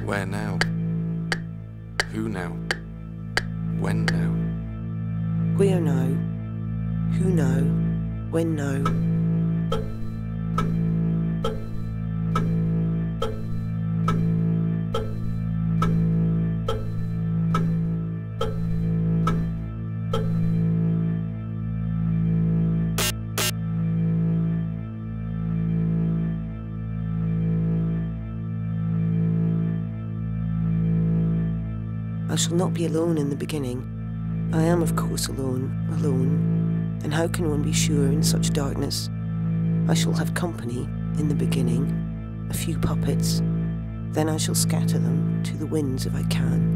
Where now? Who now? When now? Where now? Who now? When now? I shall not be alone in the beginning. I am, of course, alone. And how can one be sure in such darkness? I shall have company in the beginning, a few puppets. Then I shall scatter them to the winds if I can.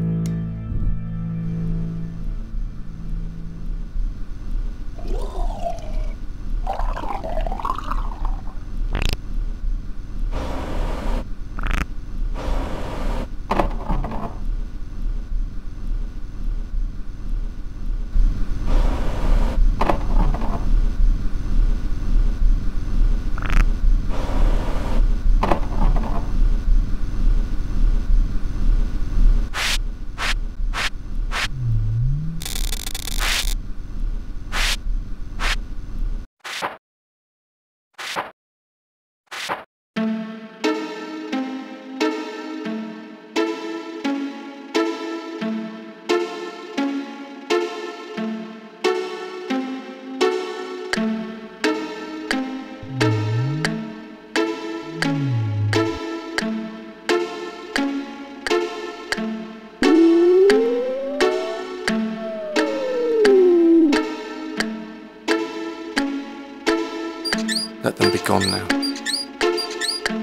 Let them be gone now.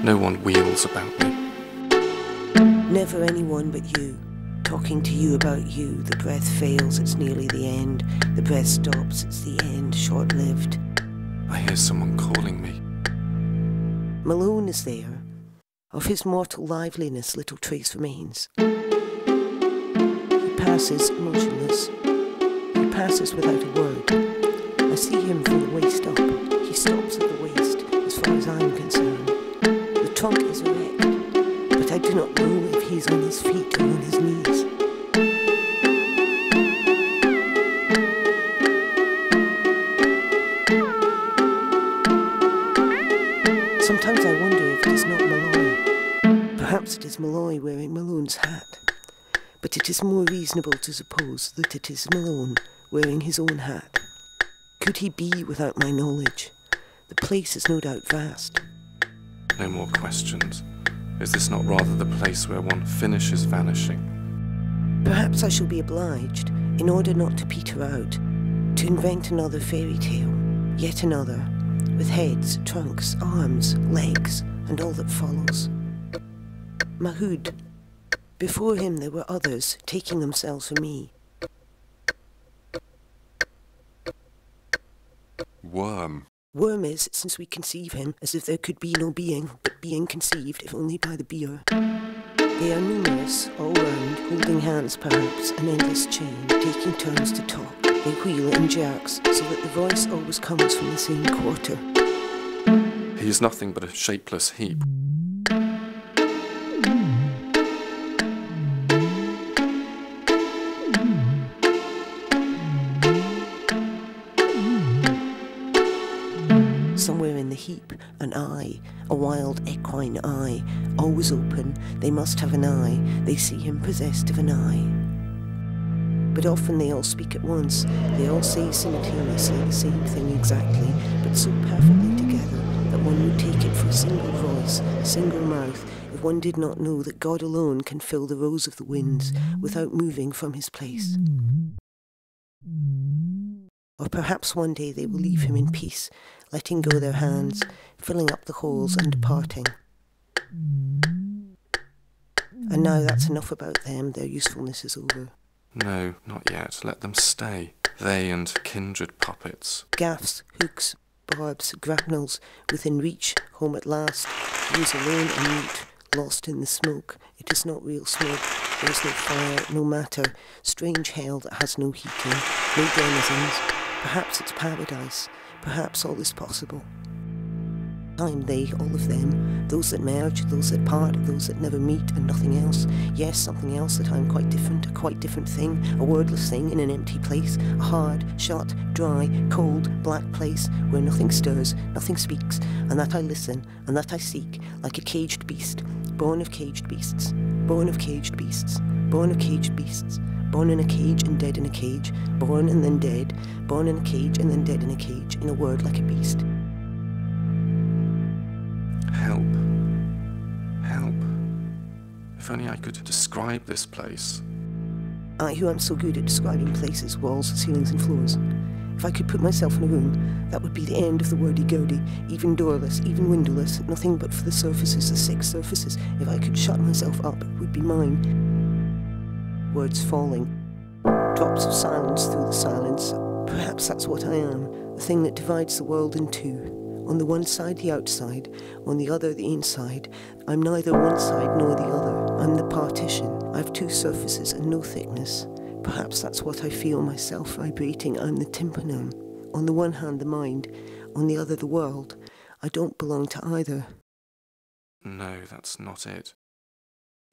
No one wheels about me. Never anyone but you. Talking to you about you. The breath fails, it's nearly the end. The breath stops, it's the end, short-lived. I hear someone calling me. Malone is there. Of his mortal liveliness little trace remains. He passes motionless. He passes without a word. I see him from the waist up. He stops at the waist, as far as I'm concerned. The trunk is erect, but I do not know if he's on his feet or on his knees. Sometimes I wonder if it is not Malloy. Perhaps it is Malloy wearing Malone's hat. But it is more reasonable to suppose that it is Malone wearing his own hat. Could he be without my knowledge? The place is no doubt vast. No more questions. Is this not rather the place where one finishes vanishing? Perhaps I shall be obliged, in order not to peter out, to invent another fairy tale, yet another, with heads, trunks, arms, legs, and all that follows. Mahood. Before him there were others, taking themselves for me. Worm. Worm is, since we conceive him, as if there could be no being, but being conceived, if only by the beer. They are numerous, all round, holding hands perhaps, an endless chain, taking turns to talk. They wheel in jerks, so that the voice always comes from the same quarter. He is nothing but a shapeless heap. Somewhere in the heap, an eye, a wild equine eye, always open. They must have an eye. They see him possessed of an eye. But often they all speak at once. They all say simultaneously the same thing exactly, but so perfectly together that one would take it for a single voice, a single mouth, if one did not know that God alone can fill the rose of the winds without moving from his place. Or perhaps one day they will leave him in peace, letting go their hands, filling up the holes and departing. And now that's enough about them, their usefulness is over. No, not yet. Let them stay. They and kindred puppets. Gaffs, hooks, barbs, grapnels, within reach, home at last, use alone and mute, lost in the smoke. It is not real smoke, there is no fire, no matter, strange hell that has no heating, no denizens. Perhaps it's paradise, perhaps all is possible. I'm they, all of them, those that merge, those that part, those that never meet, and nothing else. Yes, something else, that I'm quite different, a quite different thing, a wordless thing in an empty place, a hard, shut, dry, cold, black place where nothing stirs, nothing speaks, and that I listen, and that I seek, like a caged beast, born of caged beasts, born of caged beasts, born of caged beasts, born in a cage and dead in a cage, born and then dead, born in a cage and then dead in a cage, in a word like a beast. Help. Help. If only I could describe this place. I who am so good at describing places, walls, ceilings and floors. If I could put myself in a room, that would be the end of the wordy-gurdy, even doorless, even windowless, nothing but for the surfaces, the 6 surfaces. If I could shut myself up, it would be mine. Words falling. Drops of silence through the silence. Perhaps that's what I am, the thing that divides the world in two. On the one side, the outside, on the other, the inside. I'm neither one side nor the other. I'm the partition. I have 2 surfaces and no thickness. Perhaps that's what I feel myself vibrating. I'm the tympanum. On the one hand, the mind. On the other, the world. I don't belong to either. No, that's not it.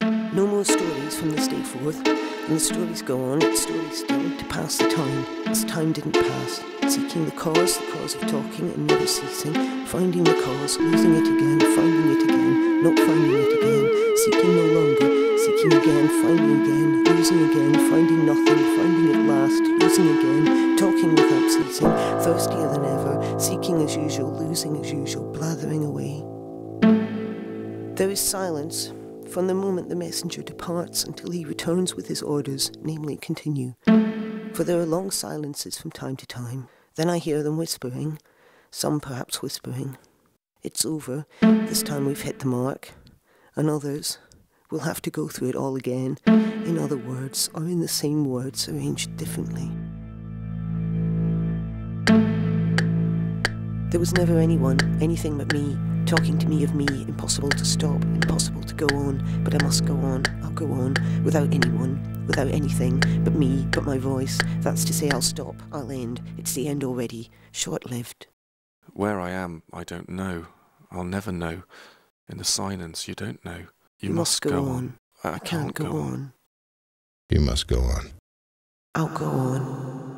No more stories from this day forth. And the stories go on, it's stories still, to pass the time, as time didn't pass. Seeking the cause of talking and never ceasing. Finding the cause, losing it again, finding it again, not finding it again. Seeking no longer, seeking again, finding again, losing again, finding nothing, finding at last, losing again, talking without ceasing, thirstier than ever, seeking as usual, losing as usual, blathering away. There is silence from the moment the messenger departs until he returns with his orders, namely continue. For there are long silences from time to time. Then I hear them whispering, some perhaps whispering. It's over, this time we've hit the mark. And others will have to go through it all again, in other words, or in the same words arranged differently. There was never anyone, anything but me, talking to me of me, impossible to stop, impossible to go on, but I must go on, I'll go on, without anyone, without anything, but me, but my voice. That's to say I'll stop, I'll end, it's the end already, short-lived. Where I am, I don't know. I'll never know. In the silence, you don't know. You must go on. I can't go on. You must go on. I'll go on.